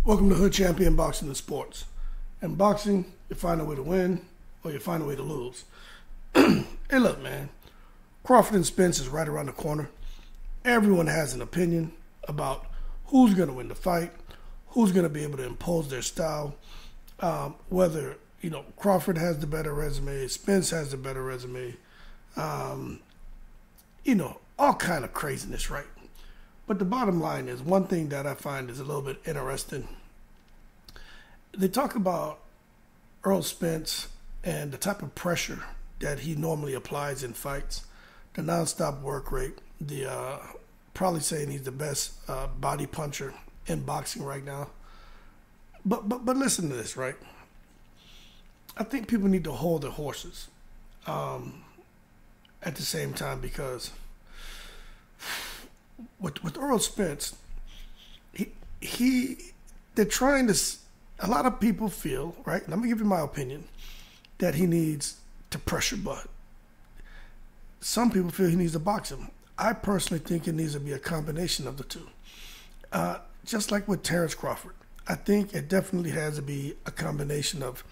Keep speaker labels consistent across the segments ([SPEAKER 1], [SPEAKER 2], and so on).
[SPEAKER 1] Welcome to Hood Champion Boxing and Sports. In boxing, you find a way to win or you find a way to lose. Hey, look, man. Crawford and Spence is right around the corner. Everyone has an opinion about who's going to win the fight, who's going to be able to impose their style, whether, Crawford has the better resume, Spence has the better resume, all kind of craziness, right? But the bottom line is, one thing that I find is a little bit interesting. They talk about Errol Spence and the type of pressure that he normally applies in fights, the nonstop work rate, the probably saying he's the best body puncher in boxing right now. But listen to this, right? I think people need to hold their horses at the same time, because with Errol Spence, they're trying to. A lot of people feel, right? Let me give you my opinion, that he needs to pressure Bud. Some people feel he needs to box him. I personally think it needs to be a combination of the two. Just like with Terrence Crawford, I think it definitely has to be a combination of,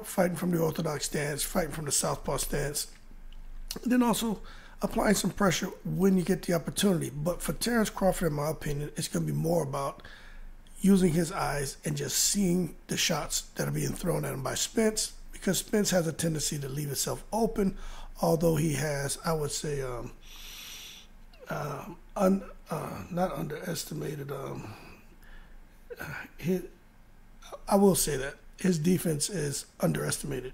[SPEAKER 1] fighting from the orthodox stance, fighting from the southpaw stance, and then also applying some pressure when you get the opportunity. But for Terrence Crawford, in my opinion, it's going to be more about using his eyes and just seeing the shots that are being thrown at him by Spence, because Spence has a tendency to leave himself open, although he has, I would say, not underestimated. I will say that his defense is underestimated.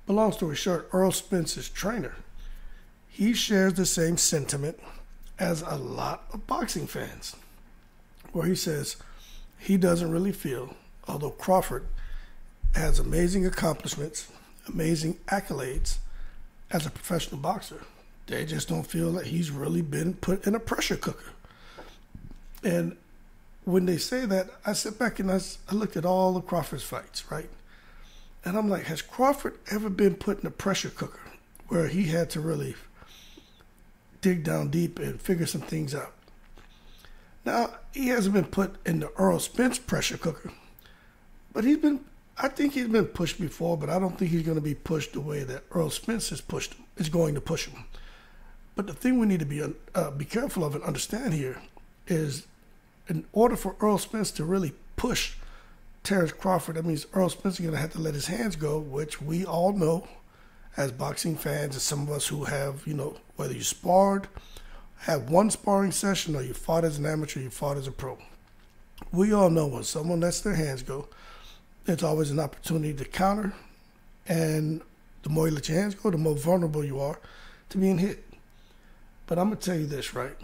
[SPEAKER 1] But long story short, Errol Spence's trainer, he shares the same sentiment as a lot of boxing fans, where he says he doesn't really feel, although Crawford has amazing accomplishments, amazing accolades as a professional boxer, they just don't feel that he's really been put in a pressure cooker. And when they say that, I sit back and I looked at all of Crawford's fights, right? And I'm like, has Crawford ever been put in a pressure cooker where he had to really dig down deep and figure some things out? Now, he hasn't been put in the Errol Spence pressure cooker, but I think he's been pushed before, but I don't think he's going to be pushed the way that Errol Spence is going to push him. But the thing we need to be careful of and understand here is, in order for Errol Spence to really push Terrence Crawford, that means Errol Spence is going to have to let his hands go, which we all know as boxing fans, and some of us who have, whether you sparred, had one sparring session, or you fought as an amateur, you fought as a pro. We all know when someone lets their hands go, there's always an opportunity to counter, and the more you let your hands go, the more vulnerable you are to being hit. But I'm going to tell you this, right?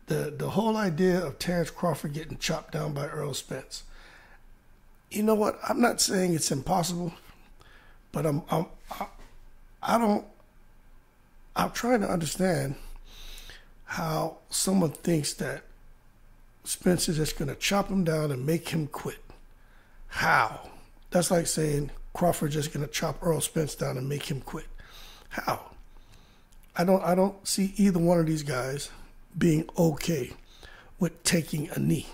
[SPEAKER 1] The whole idea of Terrence Crawford getting chopped down by Errol Spence, you know what? I'm not saying it's impossible, but I'm trying to understand how someone thinks that Spence is just going to chop him down and make him quit. How? That's like saying Crawford just going to chop Errol Spence down and make him quit. How? I don't see either one of these guys being okay with taking a knee.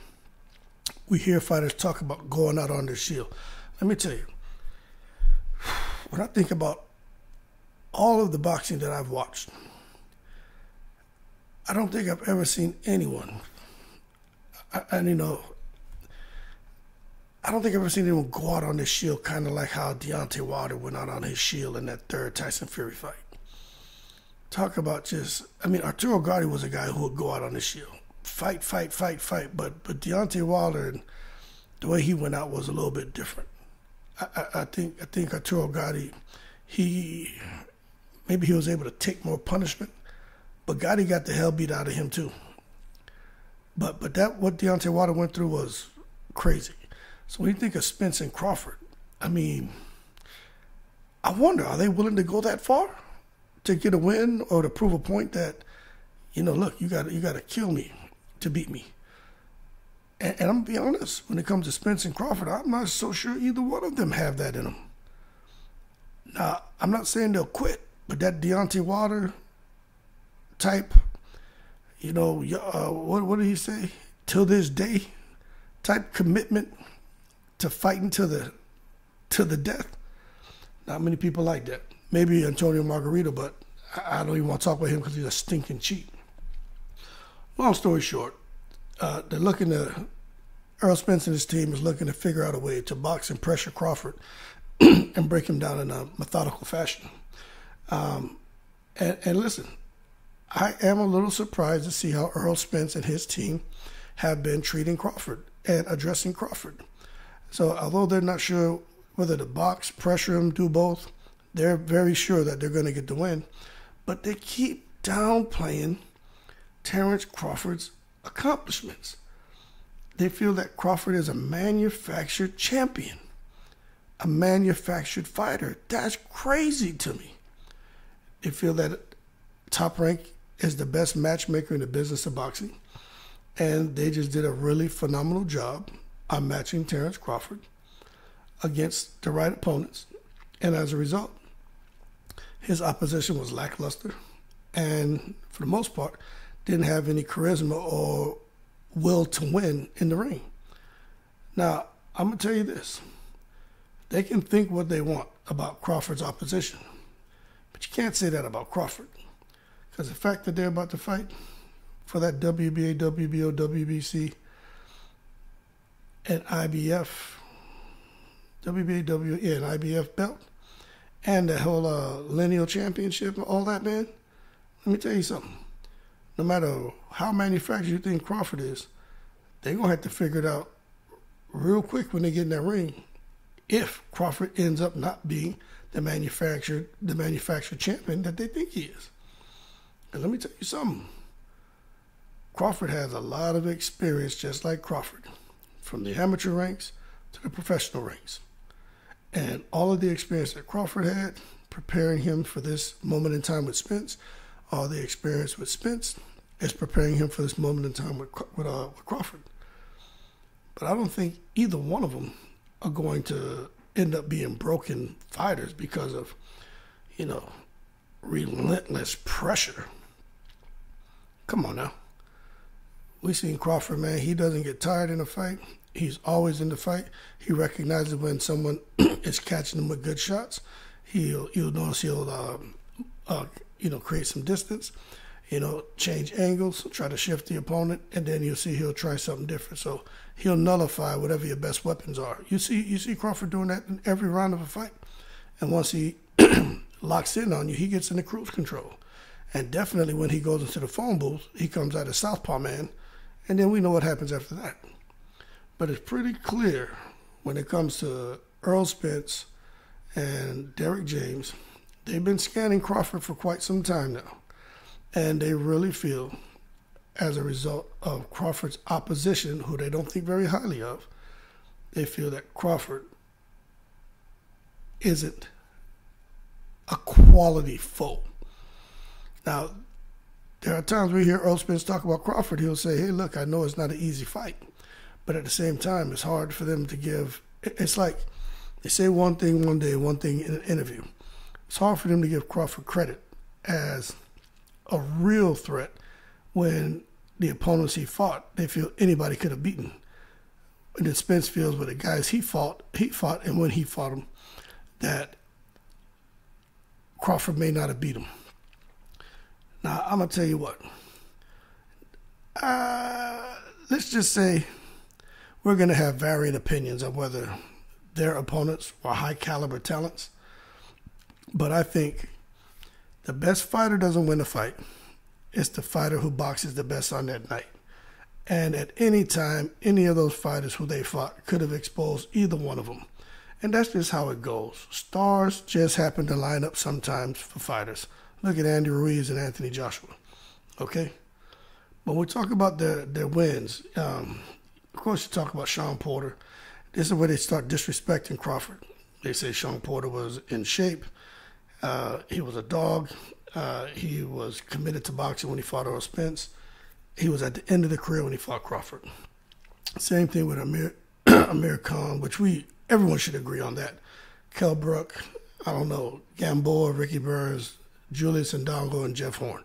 [SPEAKER 1] We hear fighters talk about going out on their shield. Let me tell you, when I think about all of the boxing that I've watched, I don't think I've ever seen anyone, I don't think I've ever seen anyone go out on their shield kind of like how Deontay Wilder went out on his shield in that third Tyson Fury fight. Talk about Arturo Gatti was a guy who would go out on his shield. Fight. But Deontay Wilder, and the way he went out was a little bit different. I think Arturo Gatti, maybe he was able to take more punishment, but Gotti got the hell beat out of him too. But what Deontay Wilder went through was crazy. So when you think of Spence and Crawford, I wonder, are they willing to go that far to get a win or to prove a point that, look, you got to kill me to beat me? And I'm gonna be honest, when it comes to Spence and Crawford, I'm not so sure either one of them have that in them. Now, I'm not saying they'll quit, but that Deontay Wilder type, what did he say? Till this day, type commitment to fighting to the death. Not many people like that. Maybe Antonio Margarito, but I don't even want to talk about him because he's a stinking cheat. Long story short, they're looking to, Errol Spence and his team is looking to figure out a way to box and pressure Crawford and break him down in a methodical fashion. And listen, I am a little surprised to see how Errol Spence and his team have been treating Crawford and addressing Crawford. So although they're not sure whether to box, pressure him, do both, they're very sure that they're going to get the win. But they keep downplaying Terrence Crawford's accomplishments. They feel that Crawford is a manufactured champion, a manufactured fighter. That's crazy to me. They feel that Top Rank is the best matchmaker in the business of boxing, and they just did a really phenomenal job on matching Terrence Crawford against the right opponents, and as a result, his opposition was lackluster and, for the most part, didn't have any charisma or will to win in the ring. Now, I'm going to tell you this. They can think what they want about Crawford's opposition, but you can't say that about Crawford, because the fact that they're about to fight for that WBA, WBO, WBC, and IBF, WBA, WBA, and IBF belt, and the whole lineal championship and all that, man, let me tell you something. No matter how manufactured you think Crawford is, they're going to have to figure it out real quick when they get in that ring if Crawford ends up not being the manufactured champion that they think he is. And let me tell you something. Crawford has a lot of experience just like Crawford, from the amateur ranks to the professional ranks. And all of the experience that Crawford had preparing him for this moment in time with Spence, all the experience with Spence is preparing him for this moment in time with Crawford. But I don't think either one of them are going to end up being broken fighters because of, relentless pressure. Come on now. We seen Crawford, man. He doesn't get tired in a fight. He's always in the fight. He recognizes when someone is catching him with good shots. You'll notice he'll create some distance, change angles, try to shift the opponent, and then you'll see he'll try something different. So he'll nullify whatever your best weapons are. You see Crawford doing that in every round of a fight. And once he locks in on you, he gets into cruise control. And definitely when he goes into the phone booth, he comes out as Southpaw Man, and then we know what happens after that. But it's pretty clear when it comes to Errol Spence and Derrick James, they've been scanning Crawford for quite some time now. And they really feel, as a result of Crawford's opposition, who they don't think very highly of, they feel that Crawford isn't a quality foe. Now, there are times we hear Errol Spence talk about Crawford. He'll say, hey, look, I know it's not an easy fight. But at the same time, it's hard for them to give. It's like they say one thing one day, one thing in an interview. It's hard for them to give Crawford credit as a real threat when the opponents he fought, they feel anybody could have beaten. And then Spence feels with the guys he fought, and when he fought them, that Crawford may not have beat him. Now, I'm going to tell you what. Let's just say we're going to have varying opinions on whether their opponents were high-caliber talents. But I think the best fighter doesn't win a fight. It's the fighter who boxes the best on that night. And at any time, any of those fighters who they fought could have exposed either one of them. And that's just how it goes. Stars just happen to line up sometimes for fighters. Look at Andy Ruiz and Anthony Joshua. Okay? When we talk about their wins, of course you talk about Sean Porter. This is where they start disrespecting Crawford. They say Sean Porter was in shape. He was a dog. He was committed to boxing when he fought Errol Spence. He was at the end of the career when he fought Crawford. Same thing with Amir Khan, which everyone should agree on that. Kell Brook, I don't know, Gamboa, Ricky Burns, Julius Ndongo, and Jeff Horn.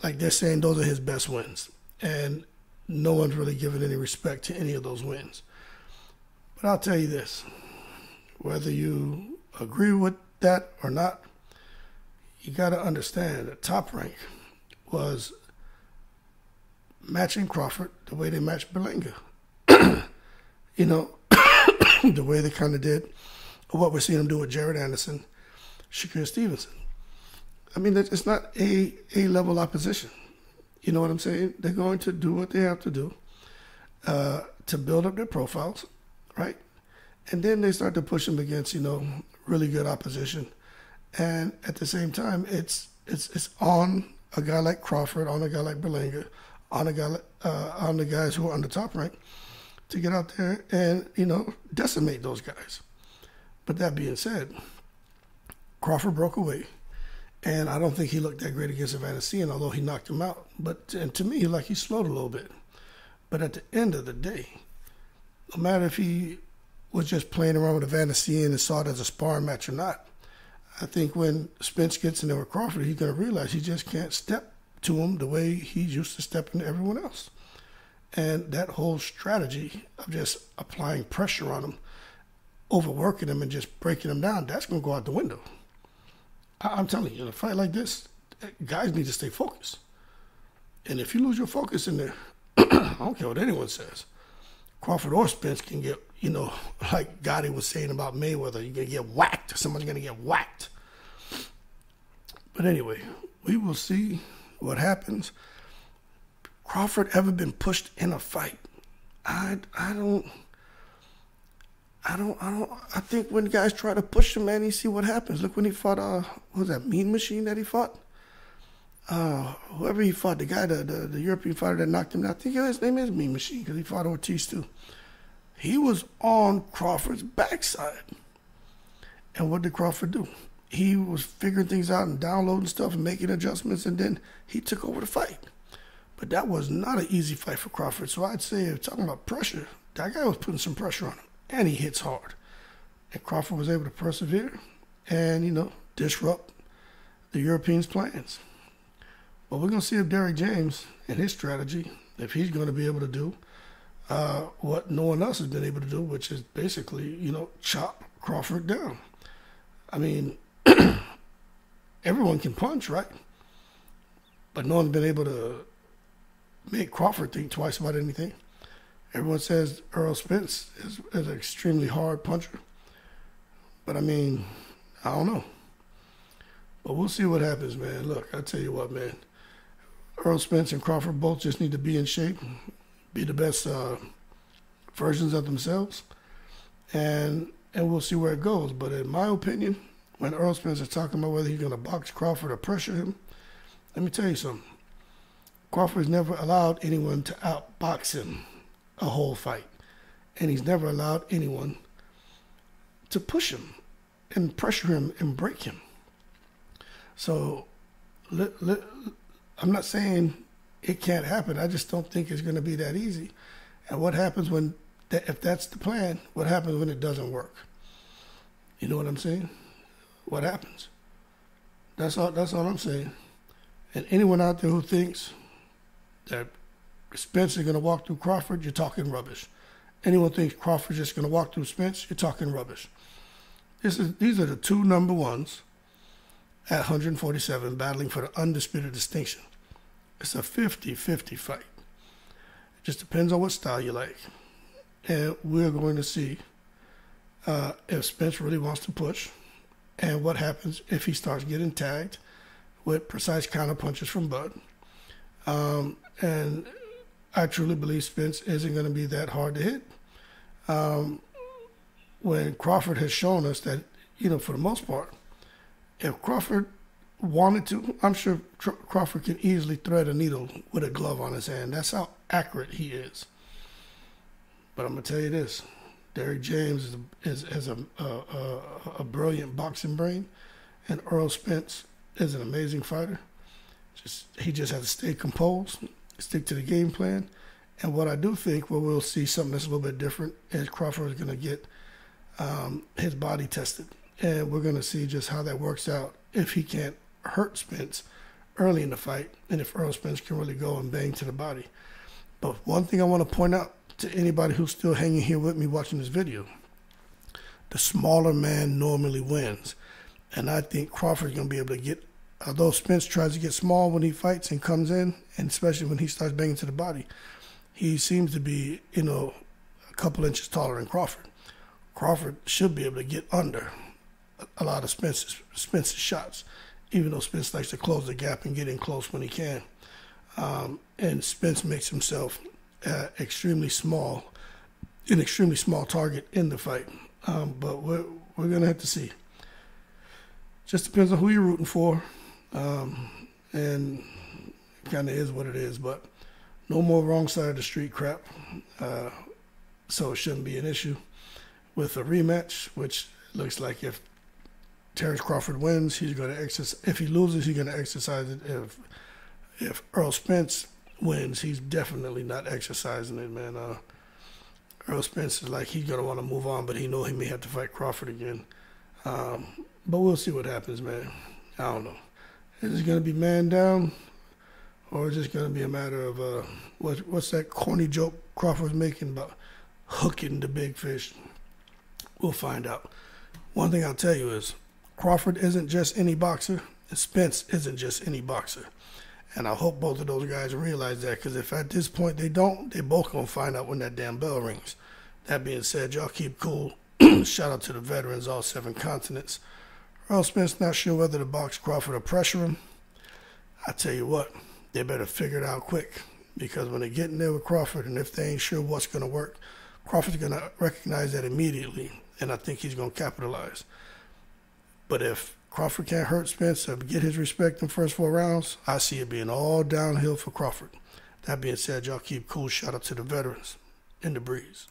[SPEAKER 1] Like they're saying those are his best wins. And no one's really given any respect to any of those wins. But I'll tell you this, whether you agree with that or not, you got to understand that Top Rank was matching Crawford the way they matched Berlanga. You know, the way they kind of did what we're seeing them do with Jared Anderson, Shakur Stevenson. I mean, it's not A-level opposition. You know what I'm saying? They're going to do what they have to do to build up their profiles, right? And then they start to push them against, you know, really good opposition. And at the same time, it's on a guy like Crawford, on a guy like Berlanga, on a guy on the guys who are under Top Rank to get out there and, you know, decimate those guys. But that being said, Crawford broke away. And I don't think he looked that great against Evanescence, although he knocked him out. But and to me, he slowed a little bit. But at the end of the day, no matter if he was just playing around with Evanescence and saw it as a sparring match or not, I think when Spence gets in there with Crawford, he's going to realize he just can't step to him the way he's used to stepping to everyone else. And that whole strategy of just applying pressure on him, overworking him and just breaking him down, that's going to go out the window. I'm telling you, in a fight like this, guys need to stay focused. And if you lose your focus in there, I don't care what anyone says, Crawford or Spence can get, you know, like Gotti was saying about Mayweather, you're going to get whacked. Someone's going to get whacked. But anyway, we will see what happens. Crawford ever been pushed in a fight? I think when guys try to push him, man, you see what happens. Look when he fought, what was that, Mean Machine that he fought? Whoever he fought, the guy, the European fighter that knocked him out, I think his name is Mean Machine because he fought Ortiz too. He was on Crawford's backside. And what did Crawford do? He was figuring things out and downloading stuff and making adjustments, and then he took over the fight. But that was not an easy fight for Crawford. So I'd say, if talking about pressure, that guy was putting some pressure on him. And he hits hard. And Crawford was able to persevere and, you know, disrupt the Europeans' plans. But we're going to see if Derrick James and his strategy, if he's going to be able to do what no one else has been able to do, which is basically, you know, chop Crawford down. I mean, everyone can punch, right? But no one's been able to make Crawford think twice about anything. Everyone says Errol Spence is an extremely hard puncher. But, I mean, I don't know. But we'll see what happens, man. Look, I tell you what, man. Errol Spence and Crawford both just need to be in shape, be the best versions of themselves, and we'll see where it goes. But in my opinion, when Errol Spence is talking about whether he's going to box Crawford or pressure him, let me tell you something. Crawford's never allowed anyone to outbox him a whole fight. And he's never allowed anyone to push him and pressure him and break him. So I'm not saying it can't happen. I just don't think it's going to be that easy. And what happens when, if that's the plan, what happens when it doesn't work? You know what I'm saying? What happens? That's all I'm saying. And anyone out there who thinks that Spence is going to walk through Crawford, you're talking rubbish. Anyone thinks Crawford's just going to walk through Spence, you're talking rubbish. These are the two number ones at 147 battling for the undisputed distinction. It's a 50-50 fight. It just depends on what style you like. And we're going to see if Spence really wants to push and what happens if he starts getting tagged with precise counter punches from Bud. And I truly believe Spence isn't going to be that hard to hit. When Crawford has shown us that, you know, for the most part, if Crawford wanted to, I'm sure Crawford can easily thread a needle with a glove on his hand. That's how accurate he is. But I'm going to tell you this. Derrick James has a brilliant boxing brain, and Errol Spence is an amazing fighter. He just has to stay composed, stick to the game plan. And what I do think we'll see something that's a little bit different is Crawford is going to get his body tested. And we're going to see just how that works out if he can't hurt Spence early in the fight and if Errol Spence can really go and bang to the body. But one thing I want to point out to anybody who's still hanging here with me watching this video, the smaller man normally wins. And I think Crawford's going to be able to get, although Spence tries to get small when he fights and comes in, and especially when he starts banging to the body, he seems to be, a couple inches taller than Crawford. Crawford should be able to get under a lot of Spence's shots, even though Spence likes to close the gap and get in close when he can. And Spence makes himself extremely small target in the fight. But we're going to have to see. Just depends on who you're rooting for. And it kind of is what it is. But no more wrong side of the street crap. So it shouldn't be an issue. With a rematch, which looks like if Terrence Crawford wins, he's going to exercise. If he loses, he's going to exercise it. If Errol Spence wins, he's definitely not exercising it, man. Errol Spence is like he's going to want to move on, but he know he may have to fight Crawford again. But we'll see what happens, man. I don't know. Is it going to be man down, or is it going to be a matter of what's that corny joke Crawford's making about hooking the big fish? We'll find out. One thing I'll tell you is Crawford isn't just any boxer, and Spence isn't just any boxer. And I hope both of those guys realize that, because if at this point they don't, they both going to find out when that damn bell rings. That being said, y'all keep cool. Shout out to the veterans, all 7 continents. Errol Spence not sure whether to box Crawford or pressure him. I tell you what, they better figure it out quick, because when they get in there with Crawford, and if they ain't sure what's going to work, Crawford's going to recognize that immediately, and I think he's going to capitalize. But if Crawford can't hurt Spence or get his respect in the first 4 rounds, I see it being all downhill for Crawford. That being said, y'all keep cool. Shout out to the veterans in the breeze.